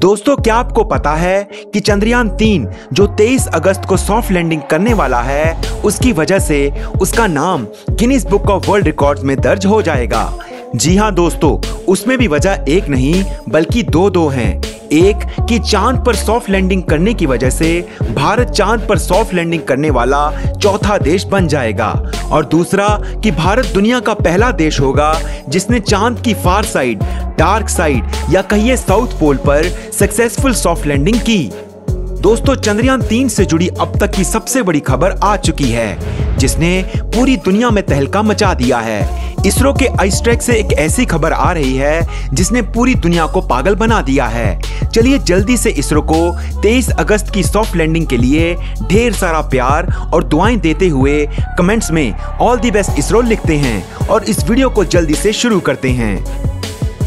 दोस्तों, क्या आपको पता है कि चंद्रयान 3 जो 23 अगस्त को सॉफ्ट लैंडिंग करने वाला है, उसकी वजह से उसका नाम Guinness book of world records में दर्ज हो जाएगा। जी हाँ दोस्तों, उसमें भी वजह एक नहीं बल्कि दो हैं। एक कि चांद पर सॉफ्ट लैंडिंग करने की वजह से भारत चांद पर सॉफ्ट लैंडिंग करने वाला चौथा देश बन जाएगा, और दूसरा कि भारत दुनिया का पहला देश होगा जिसने चांद की फार साइड, डार्क साइड या कहिए साउथ पोल पर सक्सेसफुल सॉफ्ट लैंडिंग की। दोस्तों, चंद्रयान 3 से जुड़ी अब तक की सबसे बड़ी खबर आ चुकी है जिसने पूरी दुनिया में तहलका मचा दिया है। इसरो के आइस्ट्रैक से एक ऐसी खबर आ रही है जिसने पूरी दुनिया को पागल बना दिया है। चलिए जल्दी से इसरो को 23 अगस्त की सॉफ्ट लैंडिंग के लिए ढेर सारा प्यार और दुआएं देते हुए कमेंट्स में ऑल द बेस्ट इसरो लिखते हैं और इस वीडियो को जल्दी से शुरू करते हैं।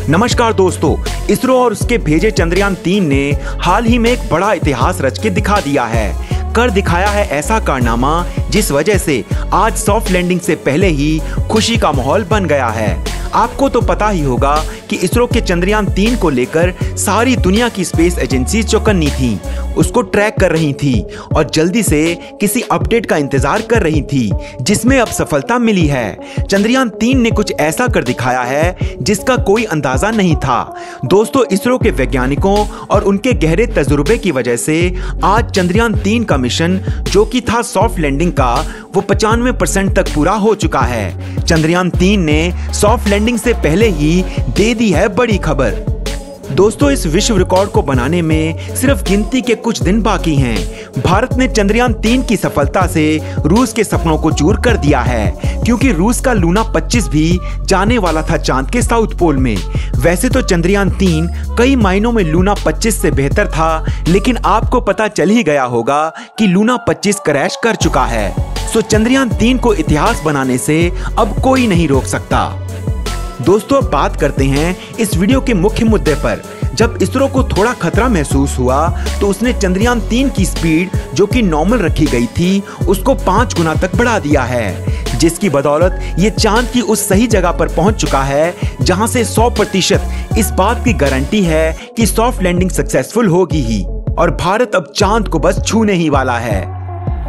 नमस्कार दोस्तों, इसरो और उसके भेजे चंद्रयान 3 ने हाल ही में एक बड़ा इतिहास रच के दिखा दिया है, कर दिखाया है ऐसा कारनामा जिस वजह से आज सॉफ्ट लैंडिंग से पहले ही खुशी का माहौल बन गया है। आपको तो पता ही होगा कि इसरो के चंद्रयान 3 को लेकर सारी दुनिया की स्पेस एजेंसी चौकन्नी थी, उसको ट्रैक कर रही थी और जल्दी से किसी अपडेट का इंतजार कर रही थी जिसमें अब सफलता मिली है। चंद्रयान 3 ने कुछ ऐसा कर दिखाया है जिसका कोई अंदाजा नहीं था। दोस्तों, इसरो के वैज्ञानिकों और उनके गहरे तजुर्बे की वजह से आज चंद्रयान 3 का मिशन जो कि था सॉफ्ट लैंडिंग का, वो 95% तक पूरा हो चुका है। चंद्रयान 3 ने सॉफ्ट लैंडिंग से पहले ही दे दी है बड़ी खबर। दोस्तों, इस विश्व रिकॉर्ड को बनाने में सिर्फ गिनती के कुछ दिन बाकी हैं। भारत ने चंद्रयान 3 की सफलता से रूस के सपनों को चूर कर दिया है, क्योंकि रूस का लूना 25 भी जाने वाला था चांद के साउथ पोल में। वैसे तो चंद्रयान 3 कई मायनों में लूना 25 से बेहतर था, लेकिन आपको पता चल ही गया होगा कि लूना 25 क्रैश कर चुका है। सो चंद्रयान 3 को इतिहास बनाने से अब कोई नहीं रोक सकता। दोस्तों, अब बात करते हैं इस वीडियो के मुख्य मुद्दे पर। जब इसरो को थोड़ा खतरा महसूस हुआ तो उसने चंद्रयान 3 की स्पीड जो कि नॉर्मल रखी गई थी उसको 5 गुना तक बढ़ा दिया है, जिसकी बदौलत ये चांद की उस सही जगह पर पहुंच चुका है जहां से 100% इस बात की गारंटी है कि सॉफ्ट लैंडिंग सक्सेसफुल होगी ही, और भारत अब चांद को बस छूने ही वाला है।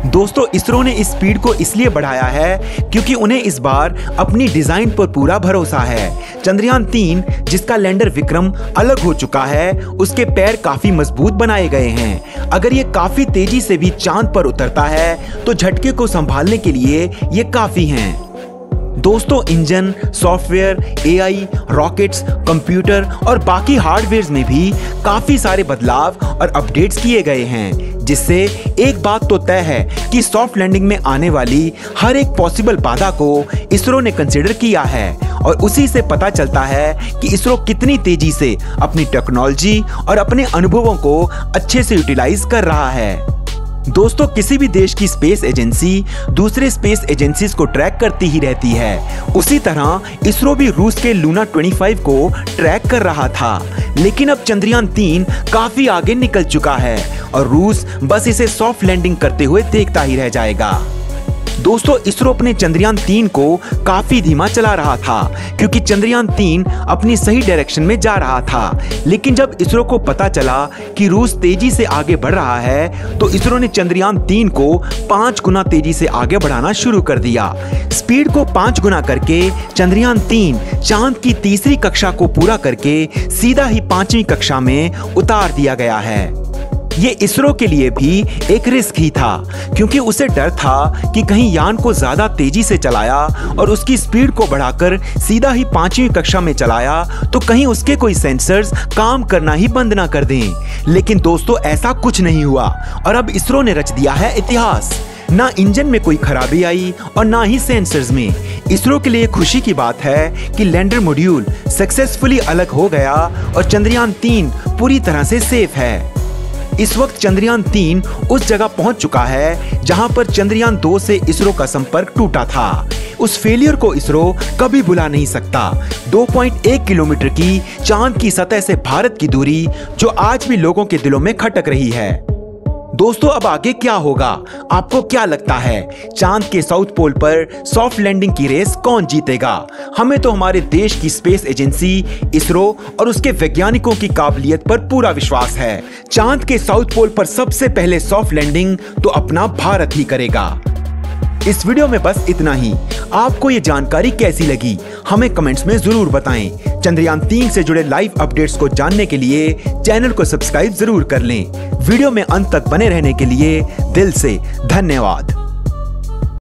दोस्तों, इसरो ने इस स्पीड को इसलिए बढ़ाया है क्योंकि उन्हें इस बार अपनी डिजाइन पर पूरा भरोसा है। चंद्रयान 3 जिसका लैंडर विक्रम अलग हो चुका है, उसके पैर काफी मजबूत बनाए गए हैं। अगर ये काफी तेजी से भी चांद पर उतरता है तो झटके को संभालने के लिए ये काफी हैं। दोस्तों, engine, software, AI, rockets, computer और बाकी हार्डवेयर में भी काफी सारे बदलाव और अपडेट्स किए गए हैं, जिससे एक बात तो तय है कि सॉफ्ट लैंडिंग में आने वाली हर एक पॉसिबल बाधा को इसरो ने कंसीडर किया है, और उसी से पता चलता है कि इसरो कितनी तेजी से अपनी टेक्नोलॉजी और अपने अनुभवों को अच्छे से यूटिलाइज कर रहा है। दोस्तों, किसी भी देश की स्पेस एजेंसी दूसरे स्पेस एजेंसीज को ट्रैक करती ही रहती है। उसी तरह इसरो भी रूस के लूना 25 को ट्रैक कर रहा था, लेकिन अब चंद्रयान 3 काफी आगे निकल चुका है और रूस बस इसे सॉफ्ट लैंडिंग करते हुए देखता ही रह जाएगा। दोस्तों, इसरो अपने चंद्रयान 3 को काफी धीमा चला रहा था क्योंकि चंद्रयान 3 अपनी सही डायरेक्शन में जा रहा था, लेकिन जब इसरो को पता चला कि रूस तेजी से आगे बढ़ रहा है तो इसरो ने चंद्रयान 3 को 5 गुना तेजी से आगे बढ़ाना शुरू कर दिया। स्पीड को 5 गुना करके चंद्रयान 3 चांद की तीसरी कक्षा को पूरा करके सीधा ही 5वीं कक्षा में उतार दिया गया है। ये इसरो के लिए भी एक रिस्क ही था, क्योंकि उसे डर था कि कहीं यान को ज्यादा तेजी से चलाया और उसकी स्पीड को बढ़ाकर सीधा ही 5वीं कक्षा में चलाया तो कहीं उसके कोई सेंसर्स काम करना ही बंद ना कर दें। लेकिन दोस्तों, ऐसा कुछ नहीं हुआ और अब इसरो ने रच दिया है इतिहास। ना इंजन में कोई खराबी आई और ना ही सेंसर्स में। इसरो के लिए खुशी की बात है कि लैंडर मॉड्यूल सक्सेसफुली अलग हो गया और चंद्रयान 3 पूरी तरह से सेफ है। इस वक्त चंद्रयान 3 उस जगह पहुंच चुका है जहां पर चंद्रयान 2 से इसरो का संपर्क टूटा था। उस फेलियर को इसरो कभी भुला नहीं सकता। 2.1 किलोमीटर की चांद की सतह से भारत की दूरी जो आज भी लोगों के दिलों में खटक रही है। दोस्तों अब आगे क्या होगा, आपको क्या लगता है? चांद के साउथ पोल पर सॉफ्ट लैंडिंग की रेस कौन जीतेगा? हमें तो हमारे देश की स्पेस एजेंसी इसरो और उसके वैज्ञानिकों की काबिलियत पर पूरा विश्वास है। चांद के साउथ पोल पर सबसे पहले सॉफ्ट लैंडिंग तो अपना भारत ही करेगा। इस वीडियो में बस इतना ही। आपको ये जानकारी कैसी लगी हमें कमेंट्स में जरूर बताएं। चंद्रयान 3 से जुड़े लाइव अपडेट्स को जानने के लिए चैनल को सब्सक्राइब जरूर कर लें। वीडियो में अंत तक बने रहने के लिए दिल से धन्यवाद।